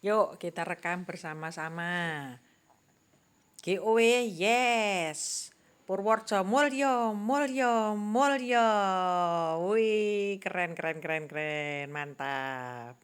Yuk kita rekam bersama-sama. GOW yes. Purworejo mulya, mulya, mulya. Wih, keren, mantap.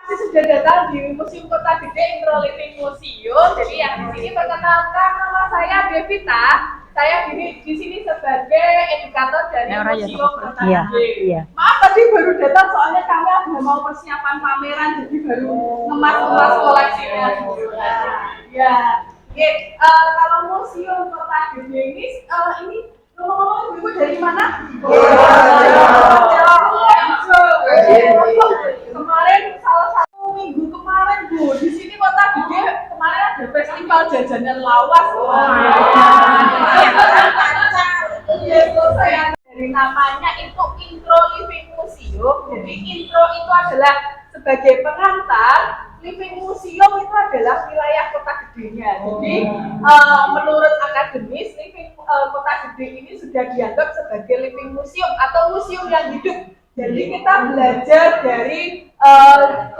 Sudah datang di Museum Kota Gede Intro Living Museum. Jadi yang di sini perkenalkan, nama saya Devita. Saya di sini sebagai edukator dari Museum Kota Gede. Maaf tadi baru datang soalnya kami ada mau persiapan pameran, jadi baru ngemas koleksinya. Kalau Museum Kota Gede ini ngomong-ngomong ibu dari mana? Kemarin salah satu minggu kemarin Bu, di sini Kota Gede kemarin ada festival jajanan lawas. Dari namanya itu Intro Living Museum. Jadi intro itu adalah sebagai pengantar, Living Museum itu adalah wilayah Kota Gedenya. Jadi menurut akademis, Kota Gede ini sudah dianggap sebagai Living Museum atau museum yang hidup. Jadi kita belajar dari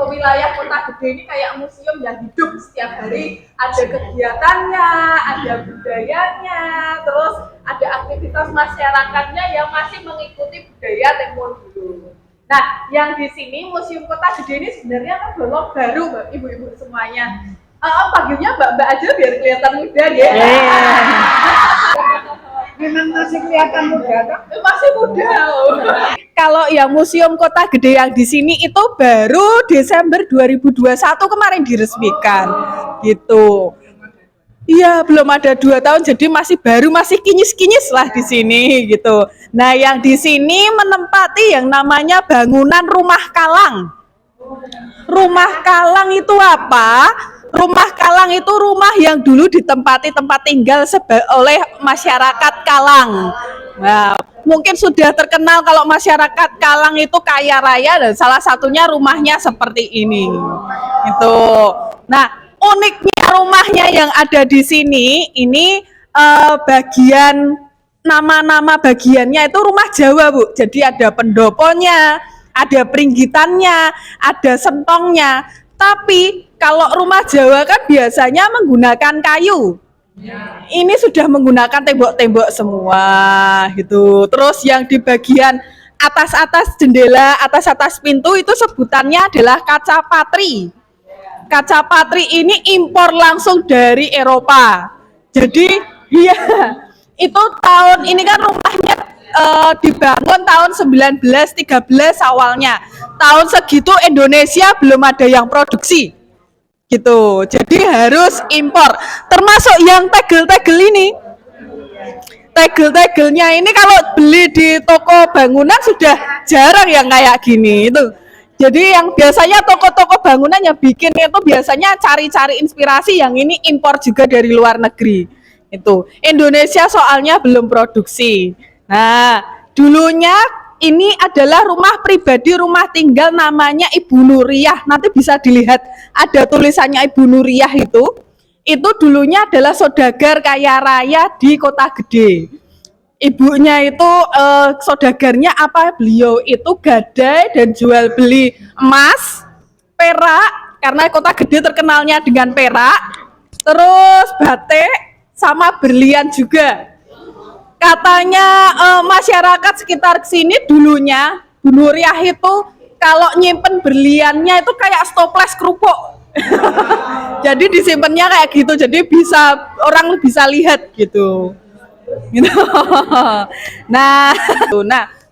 wilayah Kota Gede ini kayak museum yang hidup, setiap hari ada kegiatannya, ada budayanya, terus ada aktivitas masyarakatnya yang masih mengikuti budaya tempo dulu. Nah, yang di sini Museum Kota Gede ini sebenarnya kan belum baru, ibu-ibu semuanya. Panggilnya Mbak aja biar kelihatan muda ya. Memang masih kelihatan muda kan? Masih muda. Kalau yang Museum Kota Gede yang di sini itu baru Desember 2021 kemarin diresmikan, gitu. Iya, belum ada 2 tahun, jadi masih baru, masih kinyis-kinyis lah di sini, gitu. Nah, yang di sini menempati yang namanya bangunan Rumah Kalang. Rumah Kalang itu apa? Rumah Kalang itu rumah yang dulu ditempati tempat tinggal oleh masyarakat Kalang. Nah, mungkin sudah terkenal kalau masyarakat Kalang itu kaya raya dan salah satunya rumahnya seperti ini. Itu. Nah, uniknya rumahnya yang ada di sini ini bagian nama-nama bagiannya itu rumah Jawa, Bu. Jadi ada pendoponya, ada peringgitannya, ada sentongnya. Tapi kalau rumah Jawa kan biasanya menggunakan kayu. Ini sudah menggunakan tembok-tembok semua gitu. Terus yang di bagian atas-atas jendela, atas-atas pintu itu sebutannya adalah kaca patri. Kaca patri ini impor langsung dari Eropa. Jadi iya, itu tahun ini kan rumahnya dibangun tahun 1913 awalnya. Tahun segitu Indonesia belum ada yang produksi. Gitu. Jadi harus impor. Termasuk yang tegel-tegel ini. Tegel-tegelnya ini kalau beli di toko bangunan sudah jarang yang kayak gini itu. Jadi yang biasanya toko-toko bangunan yang bikin itu biasanya cari-cari inspirasi, yang ini impor juga dari luar negeri. Itu. Indonesia soalnya belum produksi. Nah, dulunya ini adalah rumah pribadi, rumah tinggal namanya Ibu Nuriyah. Nanti bisa dilihat ada tulisannya Ibu Nuriyah itu. Itu dulunya adalah saudagar kaya raya di Kota Gede. Ibunya itu saudagarnya apa? Beliau itu gadai dan jual beli emas, perak, karena Kota Gede terkenalnya dengan perak, terus batik sama berlian juga. Katanya masyarakat sekitar sini dulunya Bu Nuriyah itu kalau nyimpen berliannya itu kayak stoples kerupuk. Jadi disimpannya kayak gitu, jadi bisa orang bisa lihat gitu. Gitu. Nah,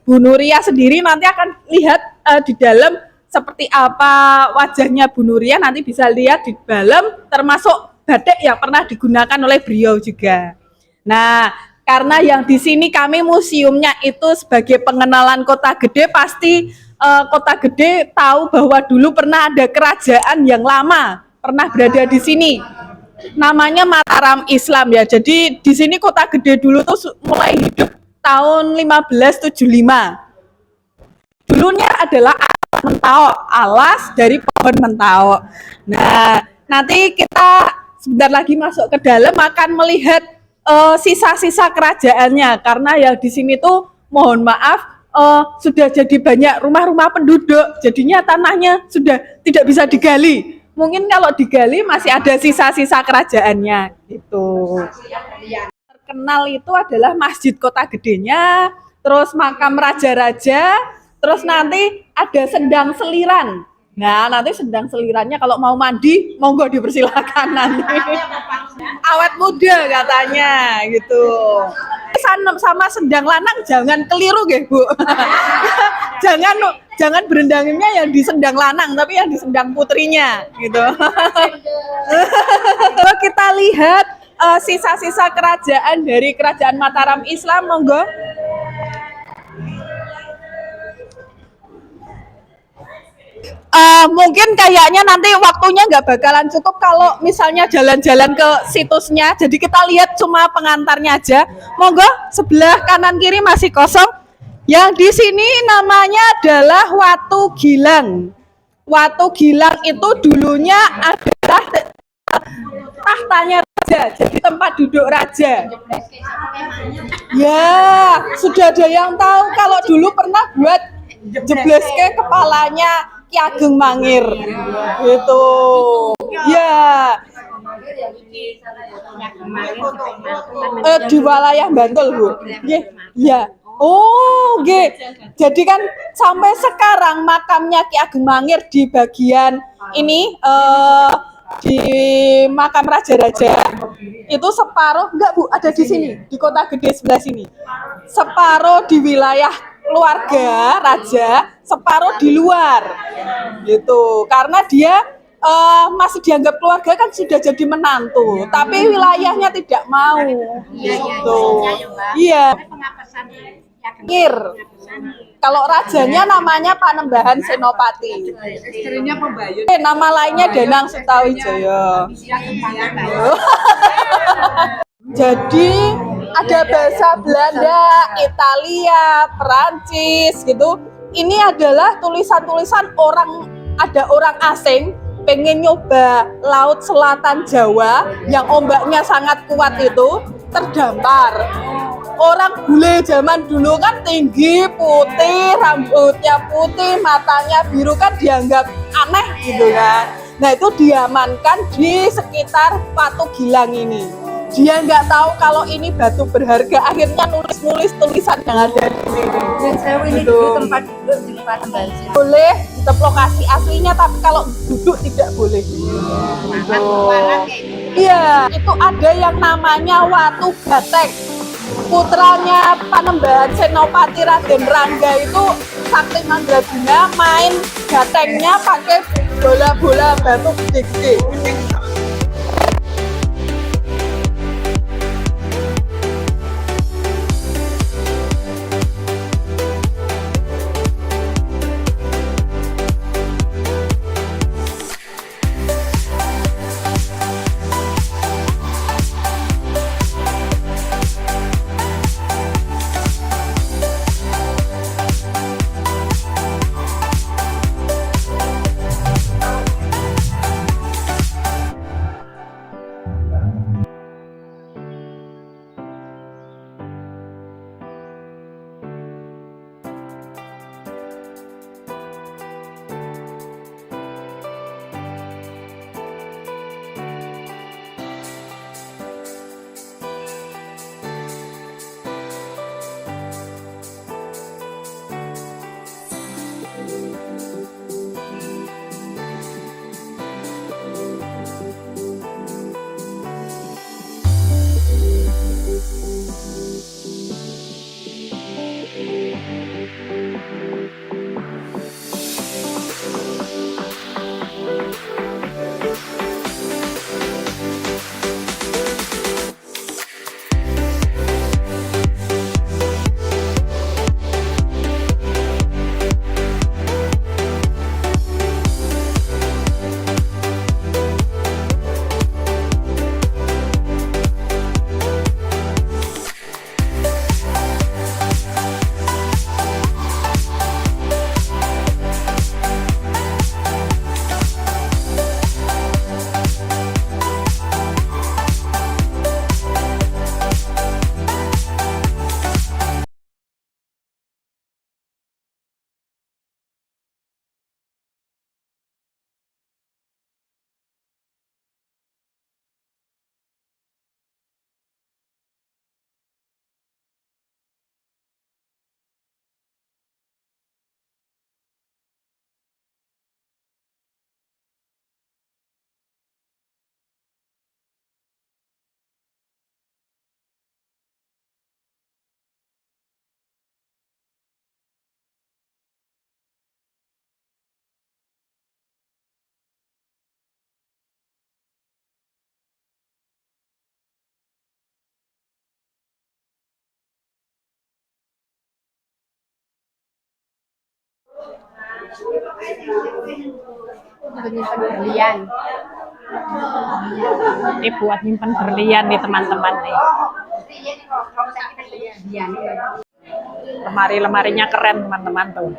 Bu Nuriyah sendiri nanti akan lihat di dalam seperti apa wajahnya Bu Nuriyah, nanti bisa lihat di dalam, termasuk batik yang pernah digunakan oleh beliau juga. Nah, karena yang di sini kami museumnya itu sebagai pengenalan Kota Gede, pasti Kota Gede tahu bahwa dulu pernah ada kerajaan yang lama pernah berada di sini. Namanya Mataram Islam ya. Jadi di sini Kota Gede dulu tuh mulai hidup tahun 1575. Dulunya adalah mentao, alas dari pohon mentao. Nah, nanti kita sebentar lagi masuk ke dalam akan melihat sisa-sisa kerajaannya, karena ya di sini tuh mohon maaf sudah jadi banyak rumah-rumah penduduk, jadinya tanahnya sudah tidak bisa digali. Mungkin kalau digali masih ada sisa-sisa kerajaannya gitu. Terkenal itu adalah Masjid Kota Gedenya, terus makam raja-raja, terus nanti ada sendang seliran. Nah, nanti sendang selirannya kalau mau mandi, monggo dipersilakan nanti. Awet muda katanya gitu. Sama sendang lanang jangan keliru nggih, Bu. jangan berendanginnya yang di sendang lanang, tapi yang di sendang putrinya gitu. Coba kita lihat sisa-sisa kerajaan dari Kerajaan Mataram Islam, monggo. Mungkin kayaknya nanti waktunya nggak bakalan cukup kalau misalnya jalan-jalan ke situsnya, jadi kita lihat cuma pengantarnya aja. Monggo, sebelah kanan kiri masih kosong. Yang di sini namanya adalah Watu Gilang. Watu Gilang itu dulunya adalah tahtanya raja, jadi tempat duduk raja. Ya, sudah ada yang tahu kalau dulu pernah buat jebleske kepalanya Ki Ageng Mangir gitu. Ya, di wilayah Bantul, Bu. Ya. Oh, nggih. Jadi kan sampai sekarang makamnya Ki Ageng Mangir di bagian ini di makam raja-raja itu separuh enggak, Bu, ada di sini di Kota Gede sebelah sini. Separuh di wilayah keluarga raja, separuh di luar gitu, karena dia masih dianggap keluarga, kan sudah jadi menantu, tapi wilayahnya tidak mau gitu. Iya, Ngir. Kalau rajanya namanya Panembahan Senopati. Nama lainnya Danang Sutawijaya. Jadi ada bahasa Belanda, Italia, Perancis gitu. Ini adalah tulisan-tulisan ada orang asing pengen nyoba Laut Selatan Jawa yang ombaknya sangat kuat itu, terdampar. Orang bule zaman dulu kan tinggi, putih, rambutnya putih, matanya biru, kan dianggap aneh gitu kan. Nah, itu diamankan di sekitar Watu Gilang ini. Dia nggak tahu kalau ini batu berharga, akhirnya nulis-nulis tulisan yang ada di sini. Gitu. Boleh tetap lokasi aslinya, tapi kalau duduk tidak boleh. Gitu. Iya, itu ada yang namanya Watu Batek. Putranya Panembahan Senopati Raden Rangga itu Sakti Mandraguna main gatengnya pakai bola-bola batu gede-gede. Menyimpan berlian. Ini buat nyimpen berlian nih teman-teman nih. Lemari-lemarinya keren teman-teman tuh.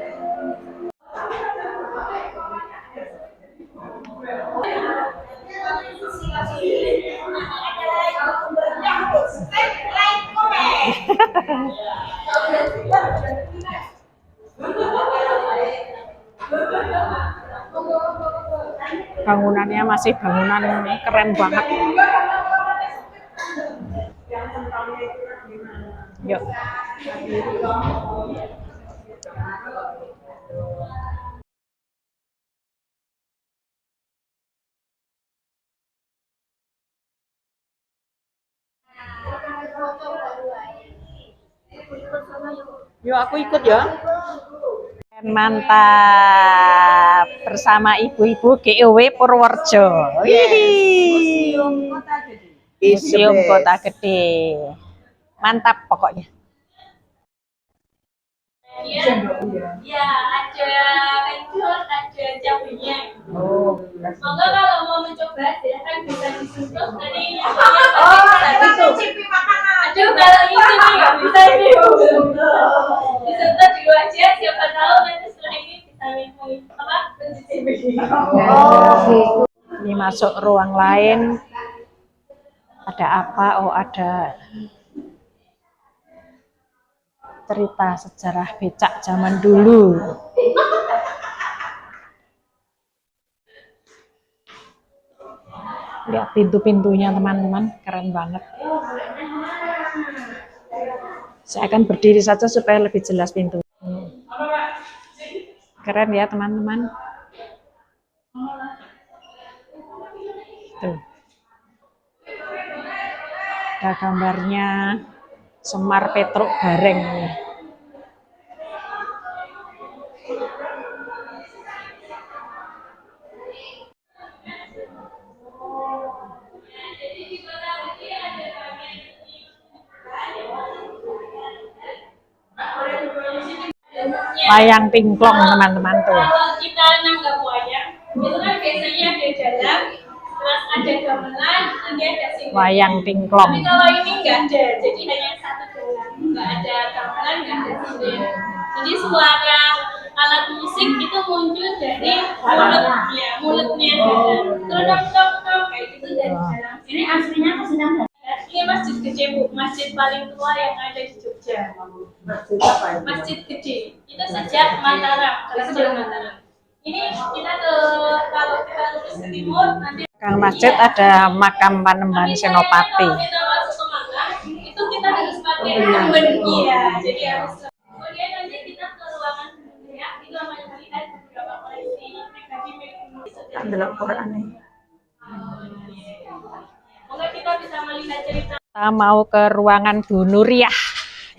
Bangunannya masih bangunan keren banget. Yuk. Yuk aku ikut ya. Mantap bersama ibu-ibu GOW Purworejo. Museum Kota Gede. Mantap pokoknya. Ya, ada kencur, ada cabenya. Maka kalau mau mencoba, silahkan bisa disentuh tadi. Aduh, kalau ini nggak bisa ini. Disentuh dulu aja, siapa tahu nanti setelah ini bisa mencicipi. Ini masuk ruang lain. Ada apa? Oh, ada cerita sejarah becak zaman dulu. Lihat pintu-pintunya teman-teman, keren banget. Saya akan berdiri saja supaya lebih jelas pintu. Keren ya teman-teman. Tuh. Ada gambarnya Semar Petruk Bareng. Wayang Tingklong teman-teman tuh. Kalau kita nanggap wayang, itu kan biasanya ada dalam, terus ada gamelan, nanti ada singgung. Wayang Tingklong. Tapi kalau ini nggak ada, jadi hanya satu dalam, nggak ada gamelan, nggak ada singgung. Jadi suara alat musik itu muncul dari mulutnya dalam. Tok kayak gitu dari dalam. Ini aslinya apa sedang? Ini masjid gede Bu, masjid paling tua yang ada di Jogja. Masjid apa itu? Masjid gede, itu sejak Mataram, sejak Mataram. Ini kita kalau kita lurus ke timur nanti. Kang masjid ada makam Panembahan Senopati. Kalau kita masuk ke makam, itu kita harus pakai lemben, iya. Jadi harus. Kemudian nanti kita ke ruangan ya, itu akan melihat beberapa koleksi negatif. Ambil Quran nih. Maka kita bisa melihat cerita. Kita mau ke ruangan Bu Nuriyah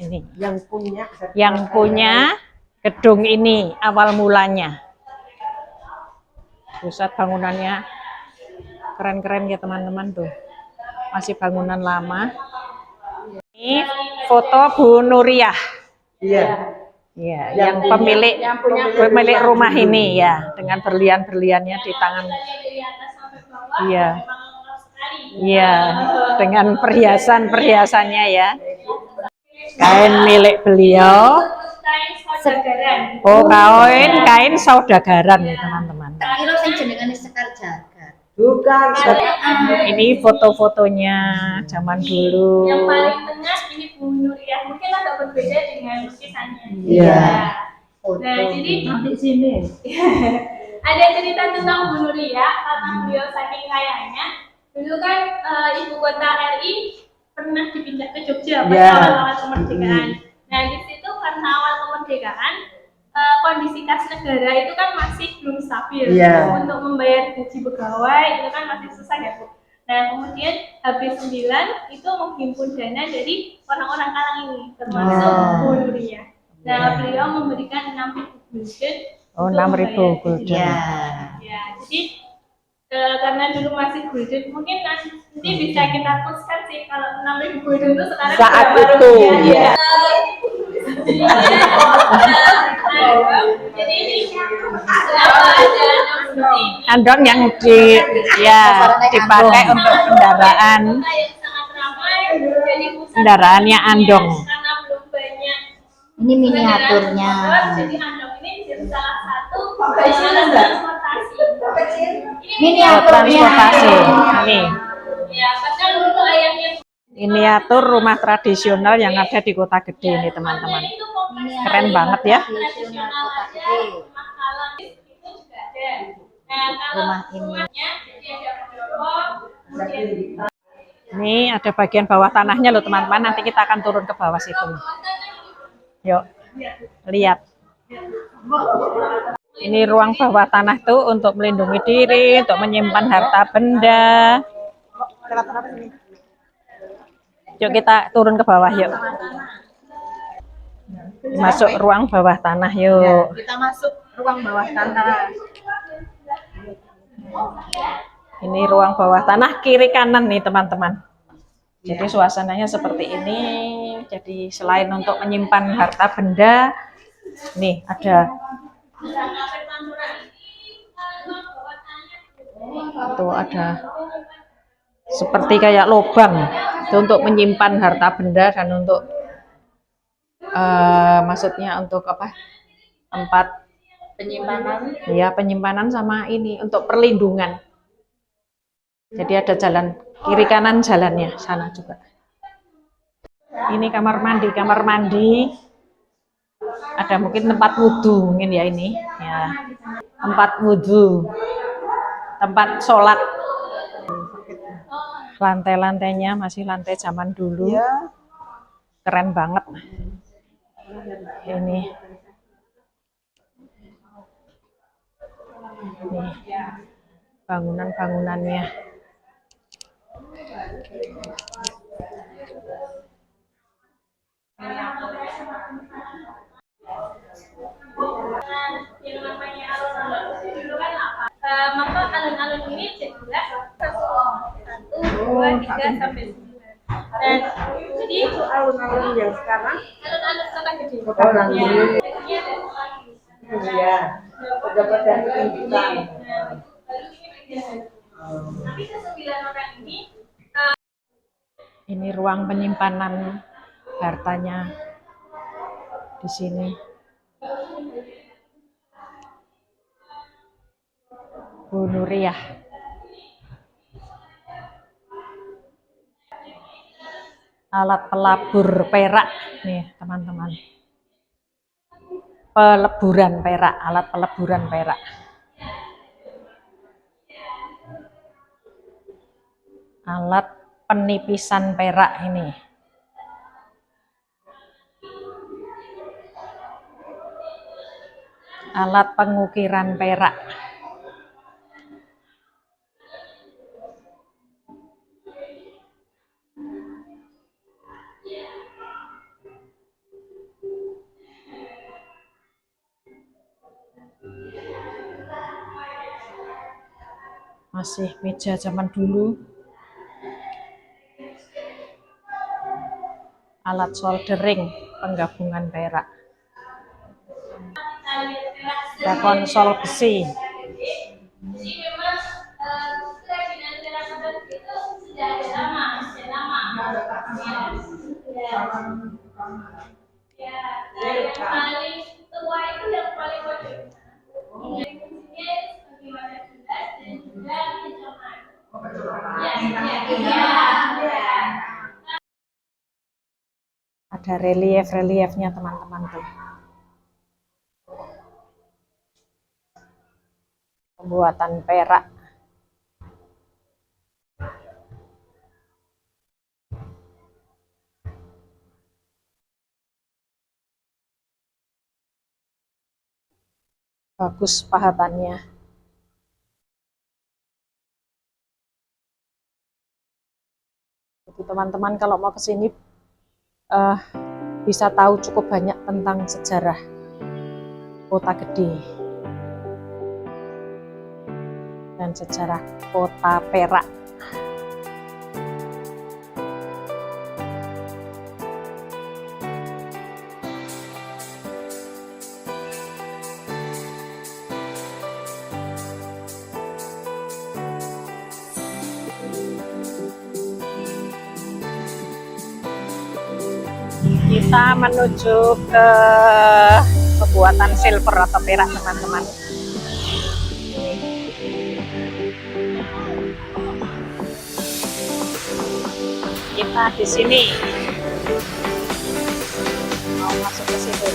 ini. Yang punya gedung ini awal mulanya. Pusat bangunannya keren-keren ya teman-teman tuh. Masih bangunan lama. Ini foto Bu Nuriyah. Iya. Ya, yang pemilik rumah ini ya, dengan berlian-berliannya di tangan. Dari atas sampai bawah. Iya. Memang lengkap sekali. Iya, dengan perhiasan-perhiasannya ya. Kain milik beliau. Kain saudaгаran. Oh, kain saudagaran ya teman-teman. Kira sing jenengane Sekar Jagat. Bukan. Ini foto-fotonya zaman dulu. Yang paling tengah ini Bu Nuriyah, mungkin agak berbeda dengan lukisannya. Iya. Nah, jadi Di sini. ada cerita tentang Bu Nuriyah karena beliau saking kayanya. Dulu kan ibu kota RI pernah dipindah ke Jogja pada awal-awal kemerdekaan. Nah, di situ karena awal kemerdekaan kondisi kas negara itu kan masih belum stabil. Untuk membayar gaji pegawai itu kan masih susah ya Bu. Nah, kemudian HB9 itu menghimpun dana dari orang-orang Kalang ini, termasuk Bu Nuriyah. Nah, beliau memberikan 6.000 gulden. Oh, 6.000 gulden. Ya, jadi karena dulu masih gulden, mungkin nanti bisa kita poskan sih kalau 6.000 gulden itu sekarang Saat berapa itu. rupiah, ya. Jadi ini kenapa ada andong seperti ini? Andong yang dipakai untuk kendaraan. Kota yang sangat ramai, jadi pusat Kendaraannya andong. karena belum banyak Ini miniaturnya. jadi andong ini jadi salah satu transportasi. Miniaturnya. Transportasi. Ini Ya, padahal dulu ayahnya miniatur rumah tradisional yang ada di Kota Gede ini teman-teman. Keren banget ya. tradisional ada, rumah alam itu juga ada. Nah, kalau Rumah ini. rumahnya jadi ada pendorong, kemudian Ini ada bagian bawah tanahnya loh teman-teman. Nanti kita akan turun ke bawah situ. Yuk, lihat. Ini ruang bawah tanah tuh untuk melindungi diri, untuk menyimpan harta benda. Yuk kita turun ke bawah yuk. Masuk ruang bawah tanah yuk. Kita masuk ruang bawah tanah. Ini ruang bawah tanah kiri kanan nih teman-teman. Jadi suasananya seperti ini. Jadi selain untuk menyimpan harta benda, nih ada tuh ada seperti kayak lubang itu untuk menyimpan harta benda dan untuk maksudnya untuk apa? Tempat Penyimpanan. ya penyimpanan sama ini untuk perlindungan. Jadi ada jalan kiri kanan jalannya sana juga. Ini kamar mandi. Ada mungkin tempat wudhu mungkin ya ini ya. Tempat wudhu. Tempat sholat. Lantai-lantainya masih lantai zaman dulu. Keren banget. Ini. Nih, bangunan-bangunannya. yang namanya alun-alun dulu kan apa? Maka alun-alun ini juga 1, 2, 3 sampai 9. Dan jadi Alun-alun yang sekarang. alun-alun Kota Gede. Oh, nanti. Ini ada lagi. Iya. Pejabat dan pendidikan. Tapi ke-9 orang ini Ini ruang penyimpanan hartanya di sini. Bu Nuriyah. Alat pelabur perak nih teman-teman. Peleburan perak, alat peleburan perak. Alat penipisan perak ini. Alat pengukiran perak. Masih meja zaman dulu. Alat soldering penggabungan perak. Ada konsol besi. jadi memang kerajinan perak itu sudah ada lama. Ya, yang paling tua itu yang paling pojok. Fungsinya sebagai wadah gelas dan juga pencermaan. Ya. Ada relief-reliefnya teman-teman tuh. Pembuatan perak. Bagus pahatannya. Jadi teman-teman kalau mau ke sini bisa tahu cukup banyak tentang sejarah Kota Gede dan sejarah Kota Perak. Kita menuju ke pembuatan silver atau perak, teman-teman. Kita di sini mau masuk ke situ.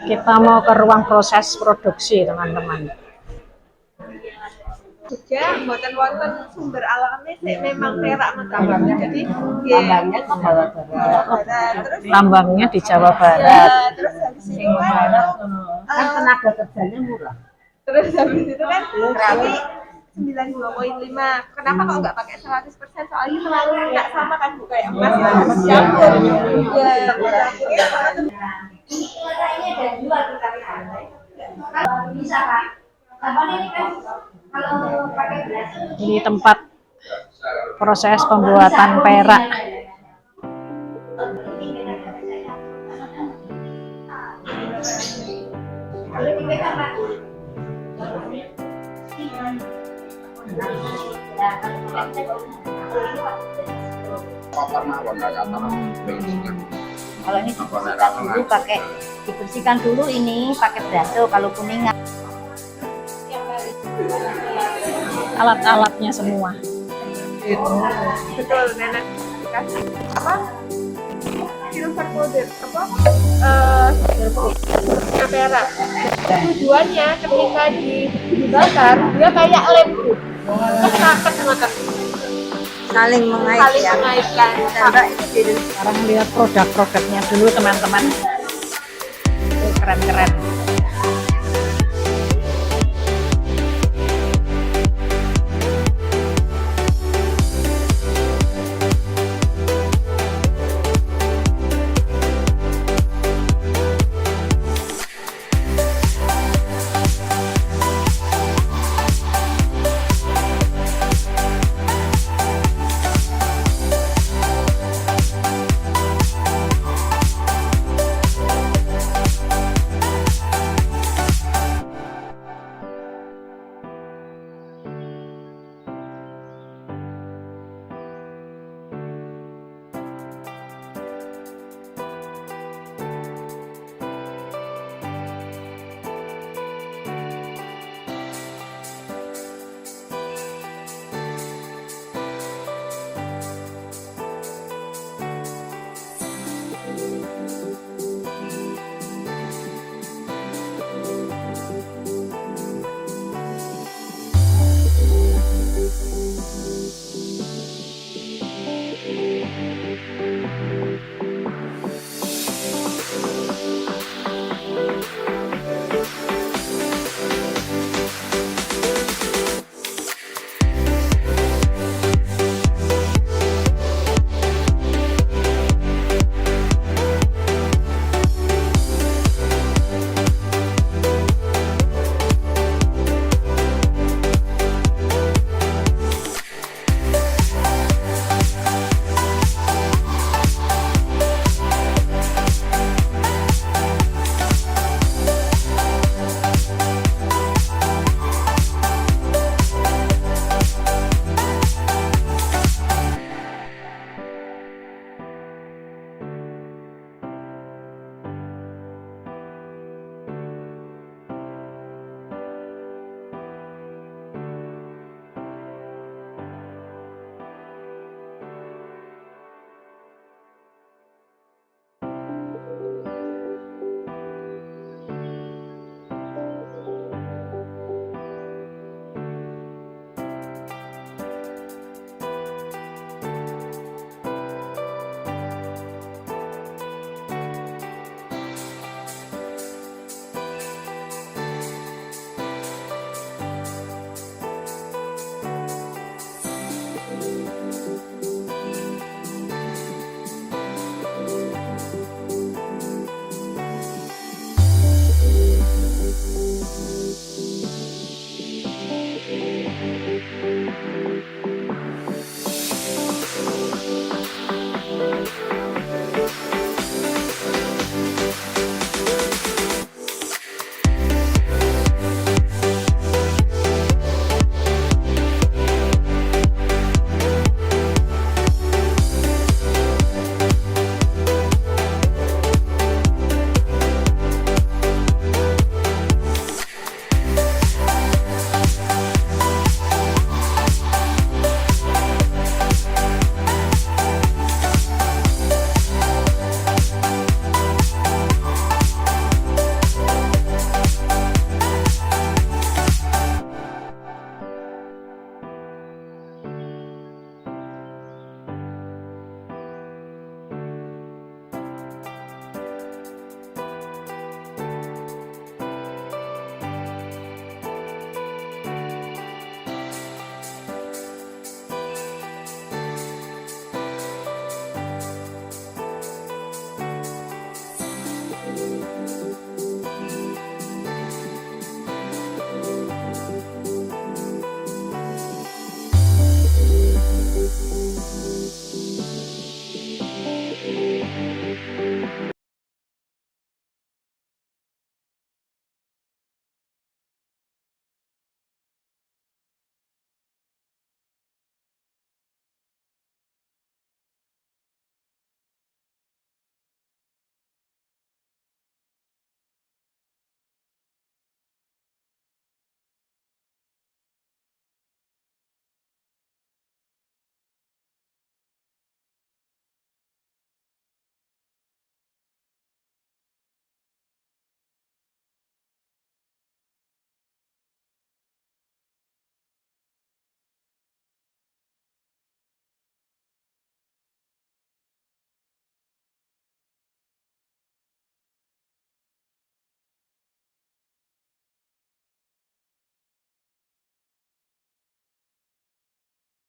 Kita mau ke ruang proses produksi, teman-teman. Jogja mboten wonten sumber alamnya sih memang perak mekaten. Jadi tambangnya ke Jawa Barat. Terus Tambangnya di Jawa ya, Barat. terus habis itu kan tenaga kerjanya murah. Terus habis itu kan ini 92,5. Kenapa kok nggak pakai 100%? Soalnya terlalu nggak sama kan Bu, kayak emas yang harus campur. Ya, campurnya sama tuh. Ini ada jual kita bisa Kak. Apa ini kan kalau pakai beras. Ini tempat proses pembuatan perak. Kalau ini dibersihkan dulu dibersihkan dulu ini pakai braso, kalau kuningan. Alat-alatnya semua. Betul, nenek kasih apa? Silver powder apa? Perak. Tujuannya ketika dibakar dia kayak lem Bu. Kesaket ngoten. Saling mengaitkan. Sekarang lihat produk-produknya dulu, teman-teman. Keren-keren.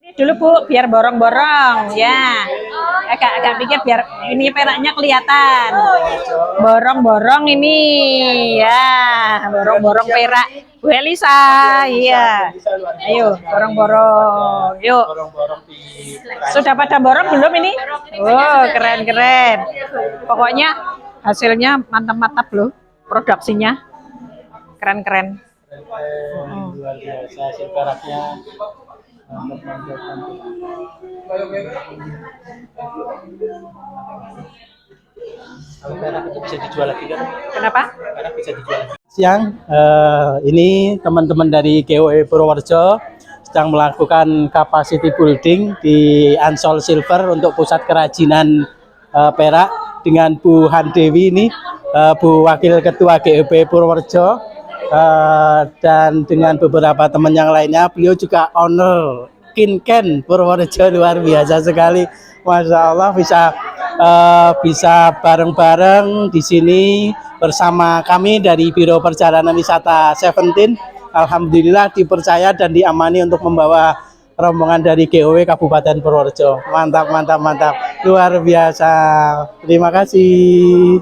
Ini dulu Bu, biar borong-borong ya. Agak pikir biar ini peraknya kelihatan. Borong-borong ini ya, borong-borong perak. Bu Elisa, iya. Ayo, borong-borong. Yuk. Sudah pada borong belum ini? Oh, keren-keren. Pokoknya hasilnya mantap-mantap loh. Produksinya keren-keren. Luar biasa hasil peraknya. Mantap. Kalau perak itu bisa dijual lagi kan? Kenapa? Perak bisa dijual lagi. Siang, ini teman-teman dari GOE Purworejo sedang melakukan capacity building di Ansol Silver untuk pusat kerajinan perak dengan Bu Handewi ini, Bu Wakil Ketua GOP Purworejo, dan dengan beberapa teman yang lainnya. Beliau juga owner Kinken Purworejo, luar biasa sekali, Masya Allah bisa bareng-bareng di sini bersama kami dari Biro Perjalanan Wisata 17. Alhamdulillah dipercaya dan diamani untuk membawa rombongan dari GOW Kabupaten Purworejo. Mantap, luar biasa. Terima kasih.